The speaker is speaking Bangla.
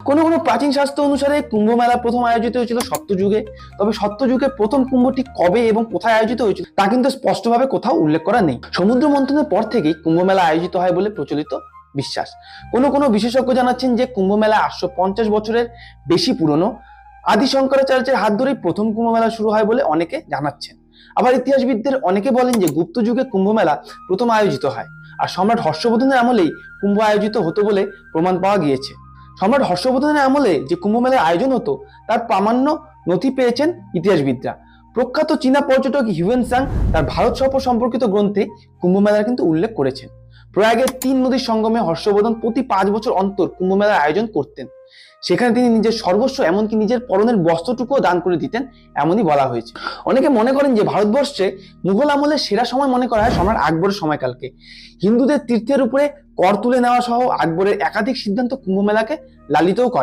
কোনো কোনো প্রাচীন শাস্ত্র অনুসারে কুম্ভ মেলা প্রথম আয়োজিত হয়েছিল সত্যযুগে। তবে সত্যযুগে প্রথম কুম্ভ ঠিক কবে এবং কোথায় আয়োজিত হয়েছিল তা কিন্তু স্পষ্টভাবে কোথাও উল্লেখ করা নেই। সমুদ্র মন্থনের পর থেকেই কুম্ভ মেলা আয়োজিত হয় বলে প্রচলিত বিশ্বাস। কোনো কোনো বিশেষজ্ঞ জানাচ্ছেন যে কুম্ভ মেলা 850 বছরের বেশি পুরনো। আদি শঙ্করাচার্যের হাত ধরেই প্রথম কুম্ভ মেলা শুরু হয় বলে অনেকে জানাচ্ছেন। আবার ইতিহাসবিদদের অনেকে বলেন যে গুপ্ত যুগে কুম্ভ মেলা প্রথম আয়োজিত হয়, আর সম্রাট হর্ষবর্ধনের আমলেই কুম্ভ আয়োজিত হতো বলে প্রমাণ পাওয়া গিয়েছে। সম্রাট হর্ষবর্ধনের আমলে যে কুম্ভ মেলার আয়োজন হতো তার প্রামাণ্য নথি পেয়েছেন ইতিহাসবিদরা। প্রখ্যাত চীনা পর্যটক হিউয়েন সাং তার ভারত সফর সম্পর্কিত গ্রন্থে কুম্ভ মেলার কিন্তু উল্লেখ করেছেন। প্রয়াগের 3 নদীর সঙ্গমে হর্ষবর্ধন প্রতি 5 বছর অন্তর কুম্ভ মেলার আয়োজন করতেন। সেখানে তিনি নিজের সর্বস্ব এমনকি নিজের পরনের বস্ত্রটুকুও দান করে দিতেন, এমনই বলা হয়েছে। অনেকে মনে করেন যে ভারতবর্ষে মুঘল আমলের সেরা সময় মনে করা হয় সম্রাট আকবরের সময়কালকে। হিন্দুদের তীর্থের উপরে কর তুলে নেওয়া সহ আকবরের একাধিক সিদ্ধান্ত কুম্ভ মেলাকে লালিতও করে।